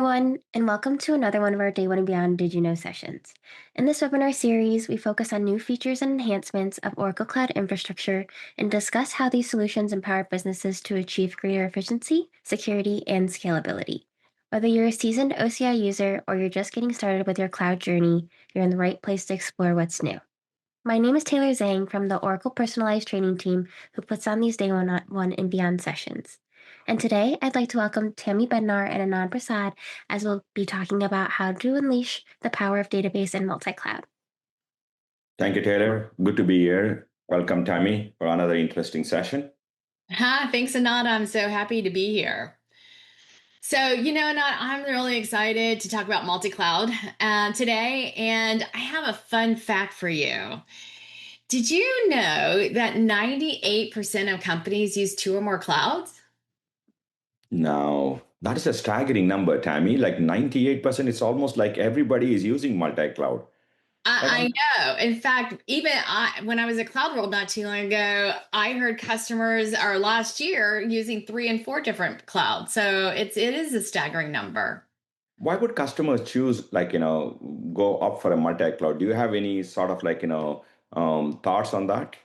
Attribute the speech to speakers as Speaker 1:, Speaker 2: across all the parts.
Speaker 1: everyone, and welcome to another one of our Day One and Beyond Did You Know sessions. In this webinar series, we focus on new features and enhancements of Oracle Cloud infrastructure and discuss how these solutions empower businesses to achieve greater efficiency, security, and scalability. Whether you're a seasoned OCI user or you're just getting started with your cloud journey, you're in the right place to explore what's new. My name is Taylor Zhang from the Oracle Personalized Training Team who puts on these Day One and Beyond sessions. And today, I'd like to welcome Tammy Bednar and Anand Prasad as we'll be talking about how to unleash the power of database and multi-cloud.
Speaker 2: Thank you, Taylor. Good to be here. Welcome, Tammy, for another interesting session.
Speaker 3: Thanks, Anand. I'm so happy to be here. So, Anand, I'm really excited to talk about multi-cloud today, and I have a fun fact for you. Did you know that 98% of companies use two or more clouds?
Speaker 2: Now, that is a staggering number, Tammy. Like 98%, it's almost like everybody is using multi-cloud.
Speaker 3: I know. In fact, even when I was at Cloud World not too long ago, I heard customers or last year using 3 and 4 different clouds. So it is a staggering number.
Speaker 2: Why would customers choose, go up for a multi-cloud? Do you have any sort of thoughts on that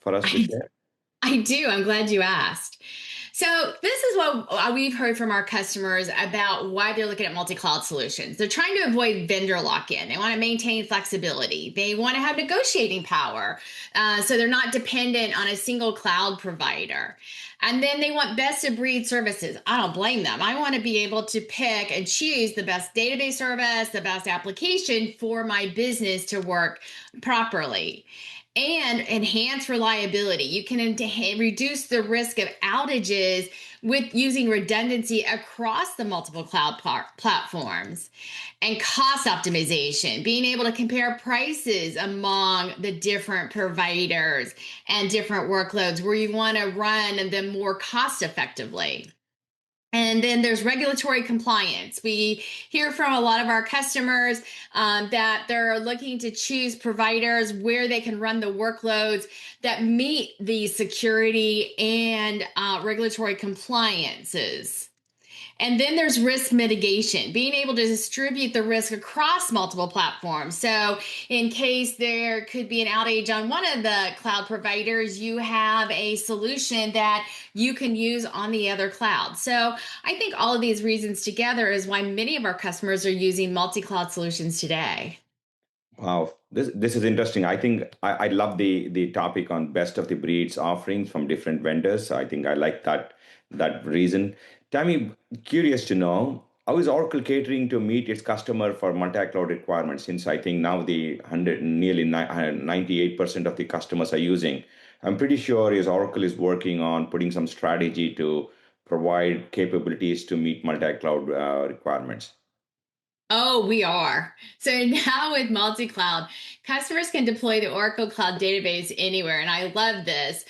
Speaker 2: for us to share?
Speaker 3: I do. I'm glad you asked. So this is what we've heard from our customers about why they're looking at multi-cloud solutions. They're trying to avoid vendor lock-in. They want to maintain flexibility. They want to have negotiating power, so they're not dependent on a single cloud provider. And then they want best-of-breed services. I don't blame them. I want to be able to pick and choose the best database service, the best application for my business to work properly. And enhance reliability. You can reduce the risk of outages with using redundancy across the multiple cloud platforms. And cost optimization, being able to compare prices among the different providers and different workloads where you want to run them more cost effectively. And then there's regulatory compliance. We hear from a lot of our customers that they're looking to choose providers where they can run the workloads that meet the security and regulatory compliances. And then there's risk mitigation, being able to distribute the risk across multiple platforms. So in case there could be an outage on one of the cloud providers, you have a solution that you can use on the other cloud. So I think all of these reasons together is why many of our customers are using multi-cloud solutions today.
Speaker 2: Wow, this is interesting. I think I love the topic on best of the breeds offerings from different vendors. I think I like that reason. Tammy, curious to know, how is Oracle catering to meet its customer for multi-cloud requirements? Since I think now nearly 98% of the customers are using. I'm pretty sure Oracle is working on putting some strategy to provide capabilities to meet multi-cloud requirements.
Speaker 3: Oh, we are. So now with multi-cloud, customers can deploy the Oracle Cloud Database anywhere. And I love this.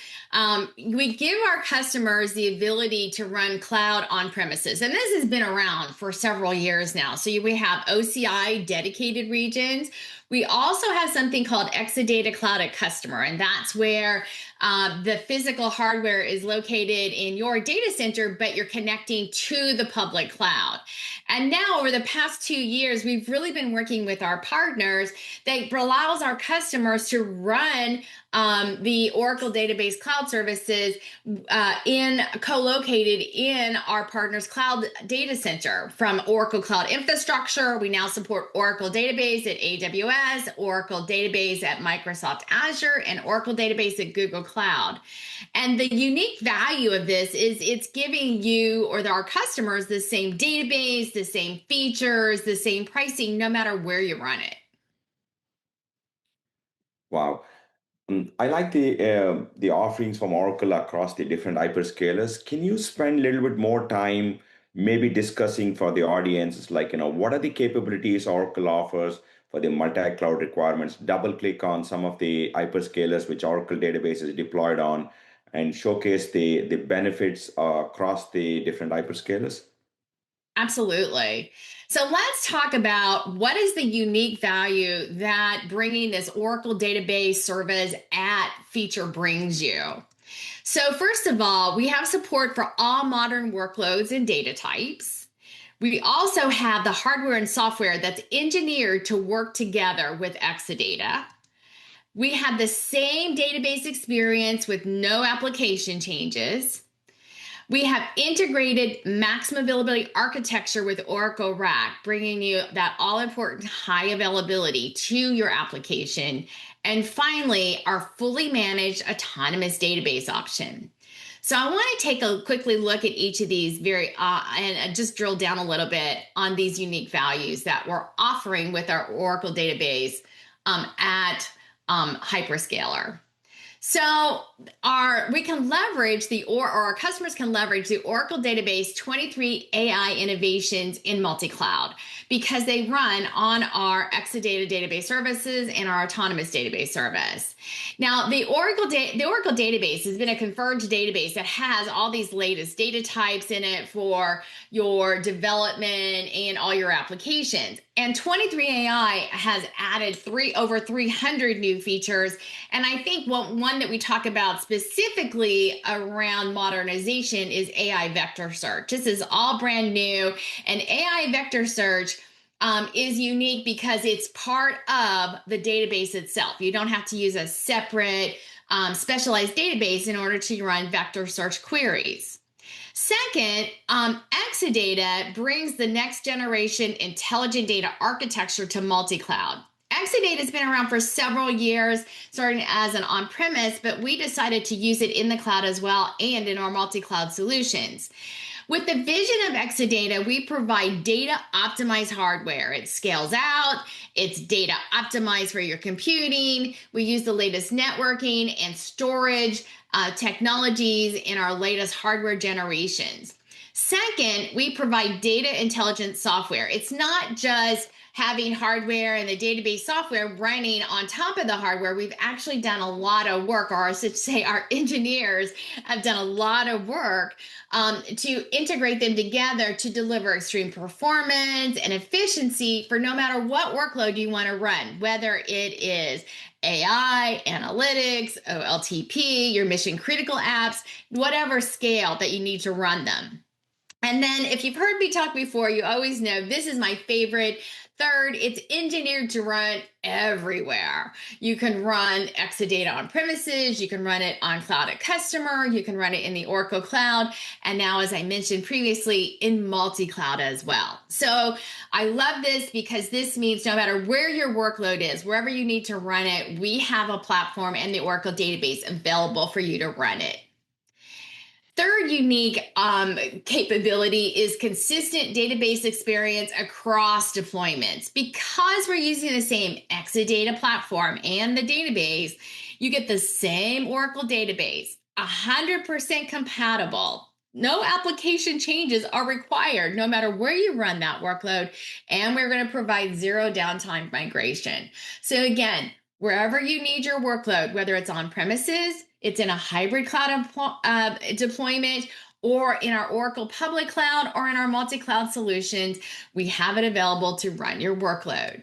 Speaker 3: We give our customers the ability to run cloud on premises. And this has been around for several years now. So we have OCI dedicated regions. We also have something called Exadata Cloud at Customer, and that's where the physical hardware is located in your data center, but you're connecting to the public cloud. And now over the past 2 years, we've really been working with our partners that allows our customers to run the Oracle Database Cloud services co-located in our partner's cloud data center. From Oracle Cloud Infrastructure, we now support Oracle Database at AWS, Oracle Database at Microsoft Azure, and Oracle Database at Google Cloud. And the unique value of this is it's giving you or our customers the same database, the same features, the same pricing, no matter where you run it.
Speaker 2: Wow. I like the offerings from Oracle across the different hyperscalers. Can you spend a little bit more time maybe discussing for the audience, what are the capabilities Oracle offers for the multi-cloud requirements? Double click on some of the hyperscalers which Oracle database is deployed on and showcase the benefits across the different hyperscalers.
Speaker 3: Absolutely. So let's talk about what is the unique value that bringing this Oracle database service at feature brings you. So first of all, we have support for all modern workloads and data types. We also have the hardware and software that's engineered to work together with Exadata. We have the same database experience with no application changes. We have integrated maximum availability architecture with Oracle RAC, bringing you that all-important high availability to your application. And finally, our fully managed autonomous database option. So I want to take a quickly look at each of these and just drill down a little bit on these unique values that we're offering with our Oracle database at hyperscaler. So we can leverage or our customers can leverage the Oracle Database 23 AI innovations in multi-cloud because they run on our Exadata database services and our autonomous database service. Now, the Oracle Database has been a converged database that has all these latest data types in it for your development and all your applications. And 23 AI has added over 300 new features. And I think one that we talk about specifically around modernization is AI vector search. This is all brand new, and AI vector search is unique because it's part of the database itself. You don't have to use a separate specialized database in order to run vector search queries. Second, Exadata brings the next generation intelligent data architecture to multi-cloud. Exadata has been around for several years, starting as an on-premise, but we decided to use it in the cloud as well and in our multi-cloud solutions. With the vision of Exadata, we provide data optimized hardware. It scales out, it's data optimized for your computing. We use the latest networking and storage technologies in our latest hardware generations. Second, we provide data intelligence software. It's not just having hardware and the database software running on top of the hardware. We've actually done a lot of work, or I should say our engineers have done a lot of work to integrate them together to deliver extreme performance and efficiency for no matter what workload you want to run, whether it is AI, analytics, OLTP, your mission critical apps, whatever scale that you need to run them. And then if you've heard me talk before, you always know this is my favorite. Third, it's engineered to run everywhere. You can run Exadata on premises, you can run it on cloud at customer, you can run it in the Oracle Cloud, and now, as I mentioned previously, in multi-cloud as well. So I love this because this means no matter where your workload is, wherever you need to run it, we have a platform and the Oracle database available for you to run it. Third unique capability is consistent database experience across deployments. Because we're using the same Exadata platform and the database, you get the same Oracle database, 100% compatible. No application changes are required no matter where you run that workload, and we're going to provide zero downtime migration. So again, wherever you need your workload, whether it's on premises, it's in a hybrid cloud deployment, or in our Oracle public cloud, or in our multi-cloud solutions, we have it available to run your workload.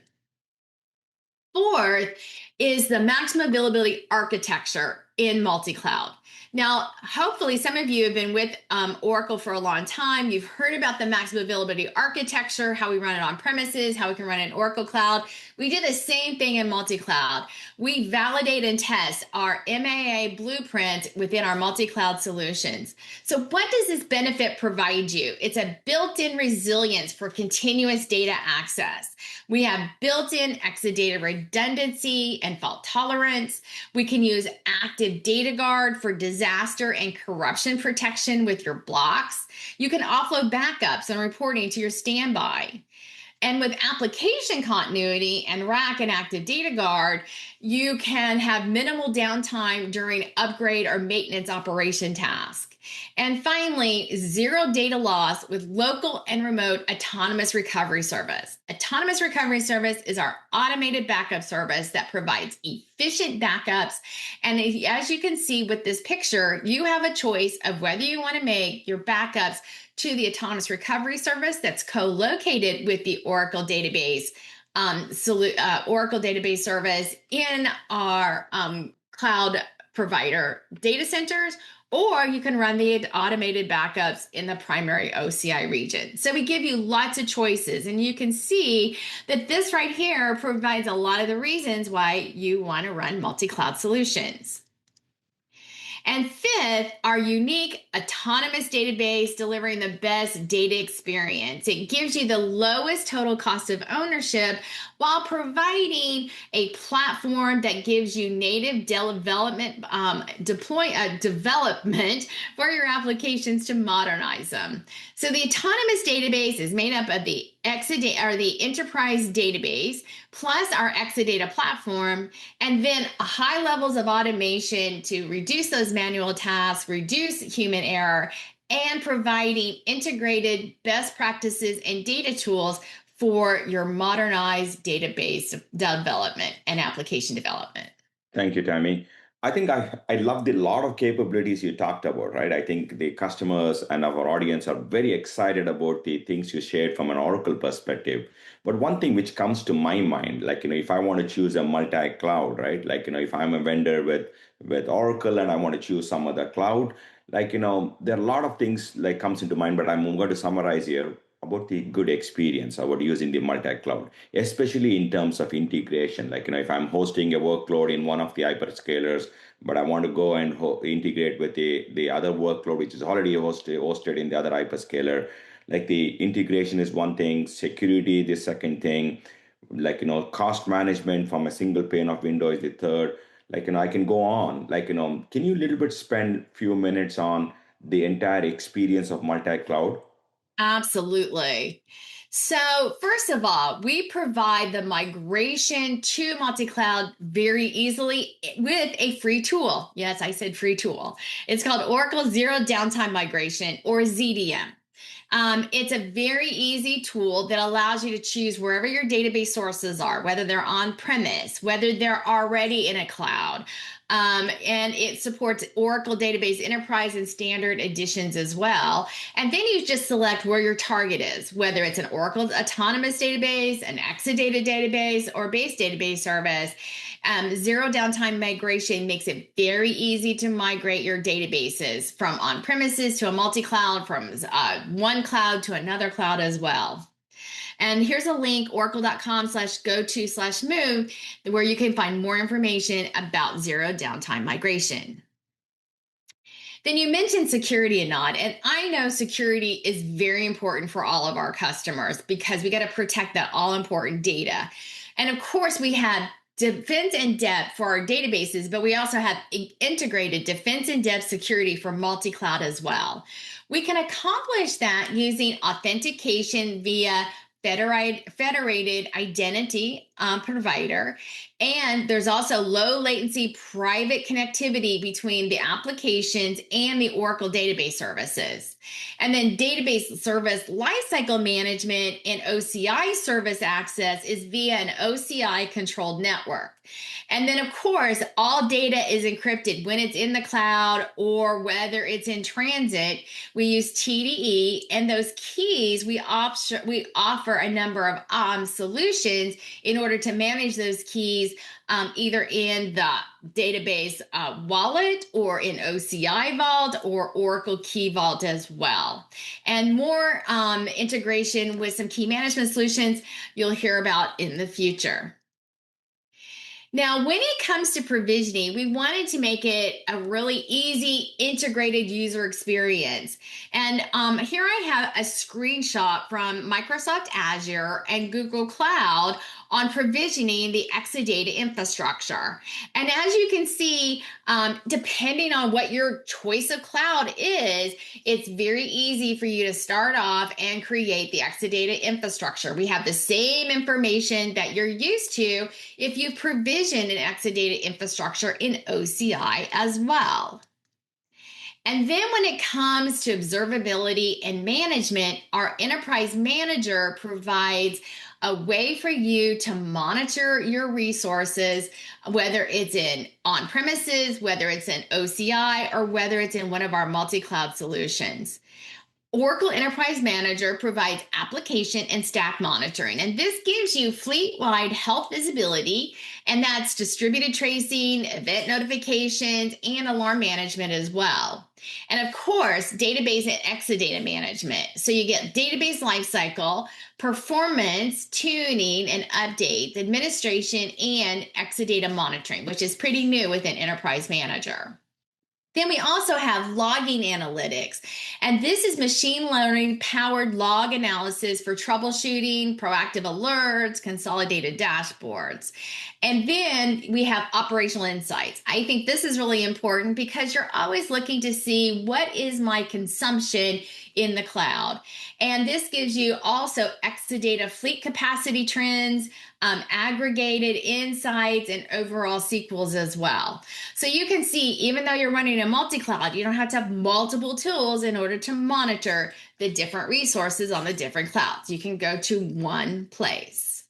Speaker 3: Fourth is the maximum availability architecture in multi-cloud. Now, hopefully some of you have been with Oracle for a long time. You've heard about the maximum availability architecture, how we run it on premises, how we can run it in Oracle Cloud. We do the same thing in multi-cloud. We validate and test our MAA blueprint within our multi-cloud solutions. So what does this benefit provide you? It's a built-in resilience for continuous data access. We have built-in Exadata redundancy and fault tolerance. We can use active data guard for disaster and corruption protection with your blocks. You can offload backups and reporting to your standby. And with application continuity and RAC and Active Data Guard, you can have minimal downtime during upgrade or maintenance operation tasks. And finally, zero data loss with local and remote autonomous recovery service. Autonomous recovery service is our automated backup service that provides efficient backups. And as you can see with this picture, you have a choice of whether you want to make your backups to the autonomous recovery service that's co-located with the Oracle database, Oracle database service in our cloud provider data centers, or you can run the automated backups in the primary OCI region. So we give you lots of choices, and you can see that this right here provides a lot of the reasons why you want to run multi-cloud solutions. And fifth, our unique autonomous database delivering the best data experience. It gives you the lowest total cost of ownership while providing a platform that gives you native development development for your applications to modernize them. So the autonomous database is made up of the Exadata or the enterprise database plus our Exadata platform, and then high levels of automation to reduce those manual tasks, reduce human error, and providing integrated best practices and data tools for your modernized database development and application development.
Speaker 2: Thank you, Tammy. I think I loved a lot of capabilities you talked about, right? I think the customers and our audience are very excited about the things you shared from an Oracle perspective. But one thing which comes to my mind, like, if I want to choose a multi-cloud, right? Like, if I'm a vendor with Oracle and I want to choose some other cloud, like, there are a lot of things like comes into mind, but I'm going to summarize here about the good experience about using the multi-cloud, especially in terms of integration. Like, if I'm hosting a workload in one of the hyperscalers, but I want to go and integrate with the other workload, which is already hosted in the other hyperscaler. Like, the integration is one thing, security the second thing, like, cost management from a single pane of window is the third. Like, I can go on. Like, can you a little bit spend few minutes on the entire experience of multi-cloud?
Speaker 3: Absolutely. So, first of all, we provide the migration to multi-cloud very easily with a free tool. Yes, I said free tool. It's called Oracle Zero Downtime Migration, or ZDM. It's a very easy tool that allows you to choose wherever your database sources are, whether they're on premise, whether they're already in a cloud. And it supports Oracle Database Enterprise and Standard editions as well. And then you just select where your target is, whether it's an Oracle Autonomous Database, an Exadata Database, or base database service. Zero downtime migration makes it very easy to migrate your databases from on-premises to a multi-cloud, from one cloud to another cloud as well. And here's a link, oracle.com/go-to/move, where you can find more information about zero downtime migration. Then you mentioned security, Anand, and I know security is very important for all of our customers because we got to protect that all important data. And of course, we have defense in depth for our databases, but we also have integrated defense in depth security for multi-cloud as well. We can accomplish that using authentication via federated identity provider. And there's also low latency private connectivity between the applications and the Oracle database services. And then database service lifecycle management and OCI service access is via an OCI controlled network. And then, of course, all data is encrypted when it's in the cloud or whether it's in transit. We use TDE, and those keys, we offer a number of solutions in order to manage those keys, either in the database wallet or in OCI Vault or Oracle Key Vault as well. And more integration with some key management solutions you'll hear about in the future. Now, when it comes to provisioning, we wanted to make it a really easy, integrated user experience. And here I have a screenshot from Microsoft Azure and Google Cloud on provisioning the Exadata infrastructure. And as you can see, depending on what your choice of cloud is, it's very easy for you to start off and create the Exadata infrastructure. We have the same information that you're used to if you provision an Exadata infrastructure in OCI as well. And then when it comes to observability and management, our enterprise manager provides a way for you to monitor your resources, whether it's in on premises, whether it's in OCI, or whether it's in one of our multi-cloud solutions. Oracle Enterprise Manager provides application and stack monitoring, and this gives you fleet-wide health visibility, and that's distributed tracing, event notifications, and alarm management as well. And of course, database and Exadata management. So you get database lifecycle, performance, tuning, and update, administration, and Exadata monitoring, which is pretty new within Enterprise Manager. Then we also have logging analytics, and this is machine learning powered log analysis for troubleshooting, proactive alerts, consolidated dashboards. And then we have operational insights. I think this is really important because you're always looking to see what is my consumption in the cloud. And this gives you also Exadata fleet capacity trends, aggregated insights, and overall SQLs as well. So you can see, even though you're running a multi-cloud, you don't have to have multiple tools in order to monitor the different resources on the different clouds. You can go to one place.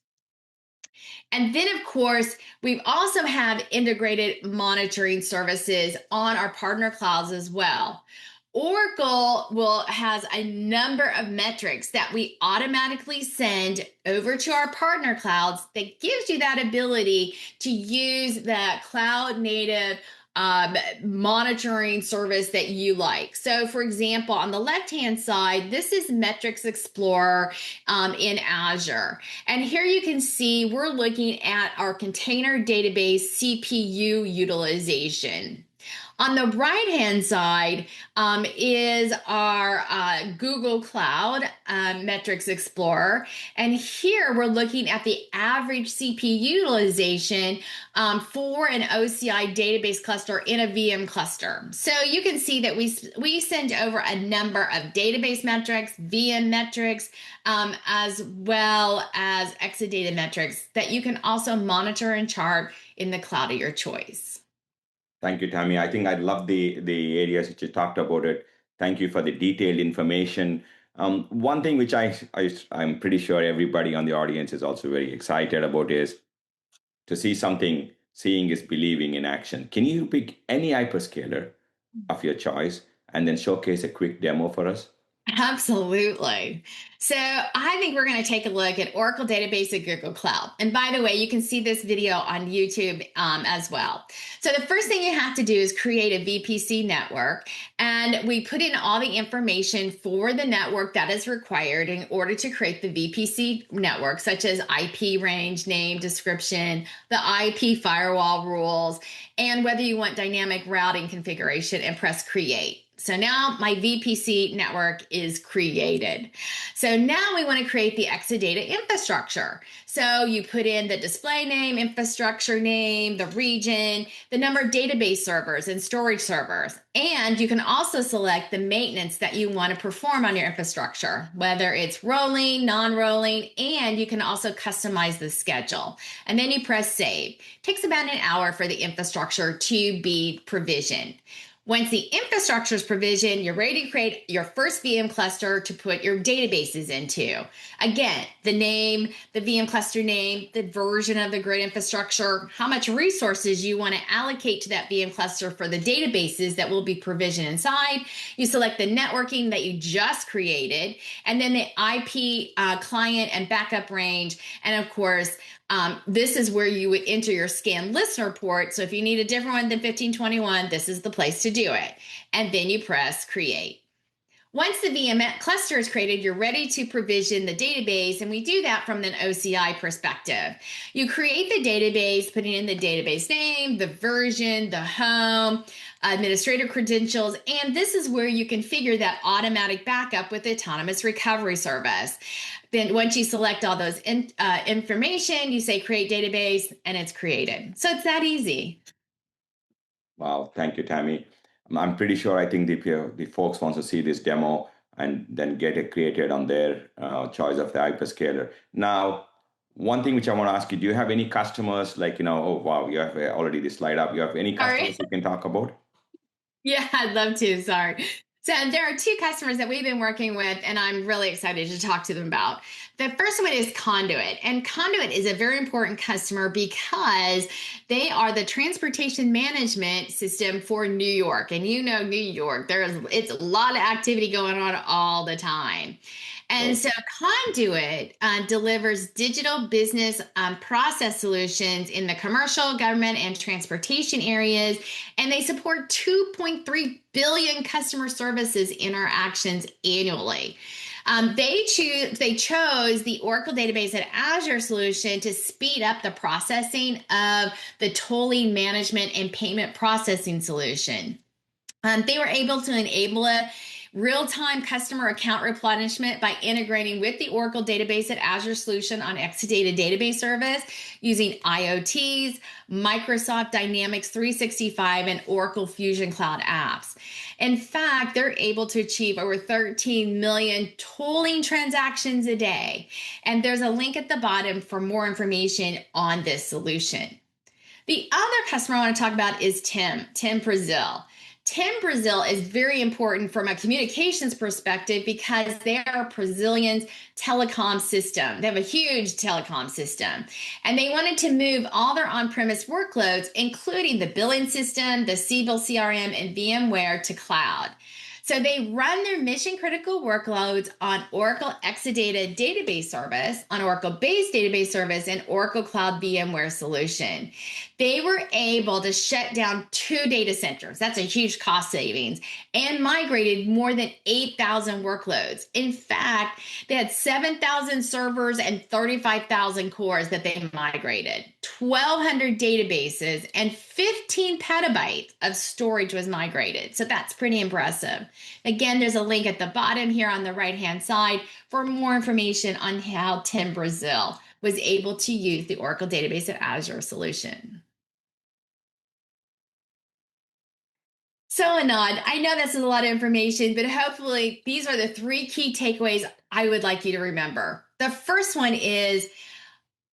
Speaker 3: And then, of course, we also have integrated monitoring services on our partner clouds as well. Oracle has a number of metrics that we automatically send over to our partner clouds that gives you that ability to use the cloud native monitoring service that you like. So for example, on the left-hand side, this is Metrics Explorer in Azure. And here you can see we're looking at our container database CPU utilization. On the right-hand side is our Google Cloud Metrics Explorer. And here we're looking at the average CPU utilization for an OCI database cluster in a VM cluster. So you can see that we send over a number of database metrics, VM metrics, as well as Exadata metrics that you can also monitor and chart in the cloud of your choice.
Speaker 2: Thank you, Tammy. I think I love the areas that you talked about it. Thank you for the detailed information. One thing which I'm pretty sure everybody on the audience is also very excited about is to see something. Seeing is believing in action. Can you pick any hyperscaler of your choice and then showcase a quick demo for us?
Speaker 3: Absolutely. So I think we're going to take a look at Oracle Database and Google Cloud. And by the way, you can see this video on YouTube as well. So the first thing you have to do is create a VPC network. And we put in all the information for the network that is required in order to create the VPC network, such as IP range, name, description, the IP firewall rules, and whether you want dynamic routing configuration, and press create. So now my VPC network is created. So now we want to create the Exadata infrastructure. So you put in the display name, infrastructure name, the region, the number of database servers and storage servers. And you can also select the maintenance that you want to perform on your infrastructure, whether it's rolling, non-rolling, and you can also customize the schedule. And then you press save. It takes about an hour for the infrastructure to be provisioned. Once the infrastructure is provisioned, you're ready to create your first VM cluster to put your databases into. Again, the name, the VM cluster name, the version of the grid infrastructure, how much resources you want to allocate to that VM cluster for the databases that will be provisioned inside. You select the networking that you just created, and then the IP client and backup range, and of course, this is where you would enter your scan listener port. So if you need a different one than 1521, this is the place to do it. And then you press create. Once the VM cluster is created, you're ready to provision the database, and we do that from an OCI perspective. You create the database, putting in the database name, the version, the home, administrator credentials, and this is where you configure that automatic backup with Autonomous Recovery Service. Then once you select all those information, you say create database, and it's created. So it's that easy.
Speaker 2: Wow, thank you, Tammy. I'm pretty sure I think the folks want to see this demo and then get it created on their choice of the hyperscaler. Now, one thing which I want to ask you, do you have any customers like, oh, wow, you have already this slide up. You have any customers you can talk about?
Speaker 3: Yeah, I'd love to. Sorry. So there are two customers that we've been working with, and I'm really excited to talk to them about. The first one is Conduit, and Conduit is a very important customer because they are the transportation management system for New York. And you know, New York, it's a lot of activity going on all the time. And
Speaker 2: Right.
Speaker 3: so Conduit delivers digital business process solutions in the commercial, government, and transportation areas. And they support 2.3 billion customer services interactions annually. They chose the Oracle Database and Azure solution to speed up the processing of the tolling management and payment processing solution. They were able to enable a real-time customer account replenishment by integrating with the Oracle Database at Azure solution on Exadata Database service using IoTs, Microsoft Dynamics 365, and Oracle Fusion Cloud apps. In fact, they're able to achieve over 13 million tolling transactions a day. And there's a link at the bottom for more information on this solution. The other customer I want to talk about is Tim Brazil. Tim Brazil is very important from a communications perspective because they are Brazilian's telecom system. They have a huge telecom system. And they wanted to move all their on-premise workloads, including the billing system, the Siebel CRM, and VMware to cloud. So they run their mission critical workloads on Oracle Exadata Database Service, on Oracle Base Database Service, and Oracle Cloud VMware solution. They were able to shut down 2 data centers. That's a huge cost savings, and migrated more than 8,000 workloads. In fact, they had 7,000 servers and 35,000 cores that they migrated. 1,200 databases and 15 petabytes of storage was migrated. So that's pretty impressive. Again, there's a link at the bottom here on the right-hand side for more information on how Tim Brazil was able to use the Oracle Database at Azure solution. So, Anand, I know this is a lot of information, but hopefully these are the 3 key takeaways I would like you to remember. The first one is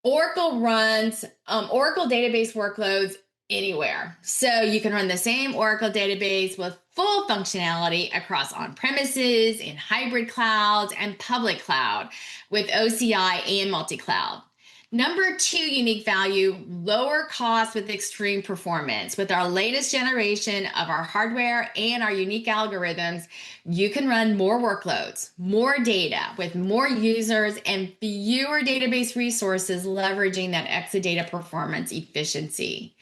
Speaker 3: Oracle runs Oracle database workloads anywhere. So you can run the same Oracle database with full functionality across on-premises, in hybrid clouds, and public cloud with OCI and multi-cloud. Number 2 unique value, lower cost with extreme performance. With our latest generation of our hardware and our unique algorithms, you can run more workloads, more data with more users and fewer database resources, leveraging that Exadata performance efficiency.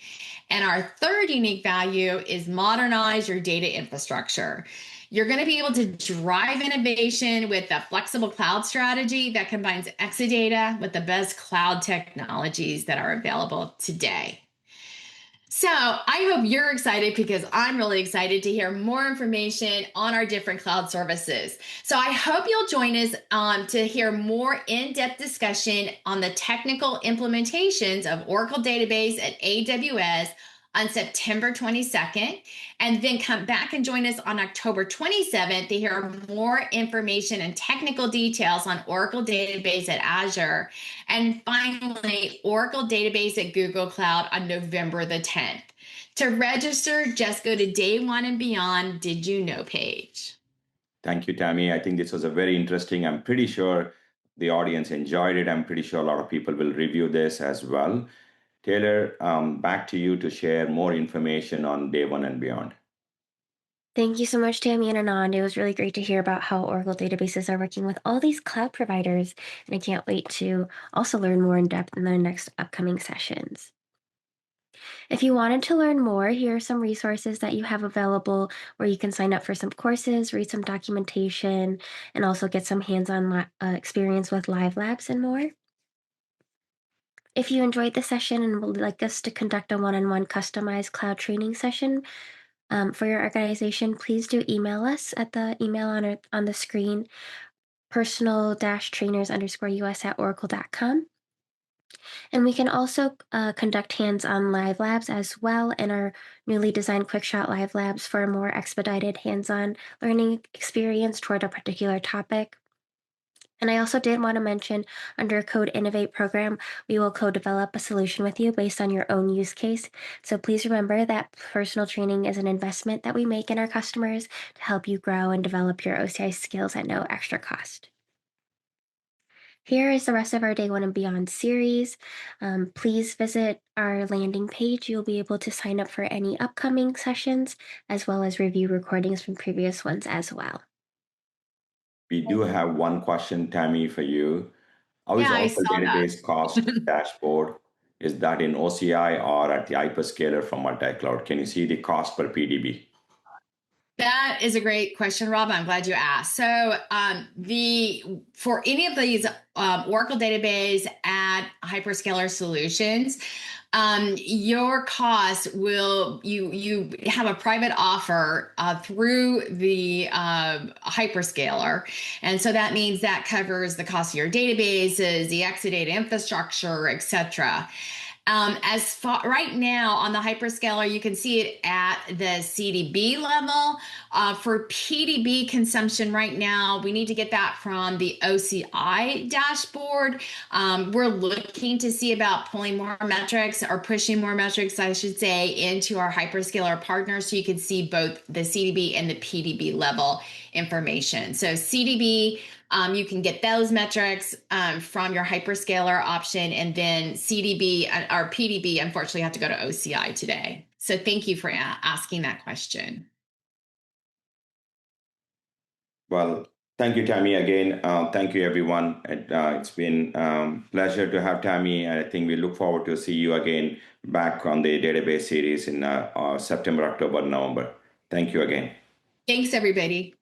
Speaker 3: And our third unique value is modernize your data infrastructure. You're going to be able to drive innovation with a flexible cloud strategy that combines Exadata with the best cloud technologies that are available today. So I hope you're excited because I'm really excited to hear more information on our different cloud services. So I hope you'll join us to hear more in-depth discussion on the technical implementations of Oracle Database at AWS on September 22nd, and then come back and join us on October 27th to hear more information and technical details on Oracle Database at Azure, and finally, Oracle Database at Google Cloud on November the 10th. To register, just go to Day One and Beyond Did You Know page.
Speaker 2: Thank you, Tammy. I think this was a very interesting. I'm pretty sure the audience enjoyed it. I'm pretty sure a lot of people will review this as well. Taylor, back to you to share more information on Day One and Beyond.
Speaker 1: Thank you so much, Tammy and Anand. It was really great to hear about how Oracle databases are working with all these cloud providers, and I can't wait to also learn more in depth in the next upcoming sessions. If you wanted to learn more, here are some resources that you have available where you can sign up for some courses, read some documentation, and also get some hands-on experience with live labs and more. If you enjoyed the session and would like us to conduct a one-on-one customized cloud training session for your organization, please do email us at the email on the screen, personal-trainers_us@oracle.com. And we can also conduct hands-on live labs as well in our newly designed QuickShot Live Labs for a more expedited hands-on learning experience toward a particular topic. And I also did want to mention under Code Innovate program, we will co-develop a solution with you based on your own use case. So please remember that personal training is an investment that we make in our customers to help you grow and develop your OCI skills at no extra cost. Here is the rest of our Day One and Beyond series. Please visit our landing page. You'll be able to sign up for any upcoming sessions as well as review recordings from previous ones as well.
Speaker 2: We do have one question, Tammy, for you. How is
Speaker 3: Yeah, I
Speaker 2: Oracle
Speaker 3: saw that.
Speaker 2: Database cost dashboard? Is that in OCI or at the hyperscaler from Multicloud? Can you see the cost per PDB?
Speaker 3: That is a great question, Rob. I'm glad you asked. So, for any of these Oracle database at hyperscaler solutions, your cost will you have a private offer through the hyperscaler, and so that means that covers the cost of your databases, the Exadata infrastructure, etc. As far right now on the hyperscaler, you can see it at the CDB level. For PDB consumption right now, we need to get that from the OCI dashboard. We're looking to see about pulling more metrics or pushing more metrics, I should say, into our hyperscaler partners so you can see both the CDB and the PDB level information. So CDB, you can get those metrics from your hyperscaler option, and then CDB or PDB, unfortunately, have to go to OCI today. So thank you for asking that question.
Speaker 2: Well, thank you, Tammy, again. Thank you, everyone. It's been pleasure to have Tammy, and I think we look forward to see you again back on the database series in September, October, November. Thank you again.
Speaker 3: Thanks, everybody.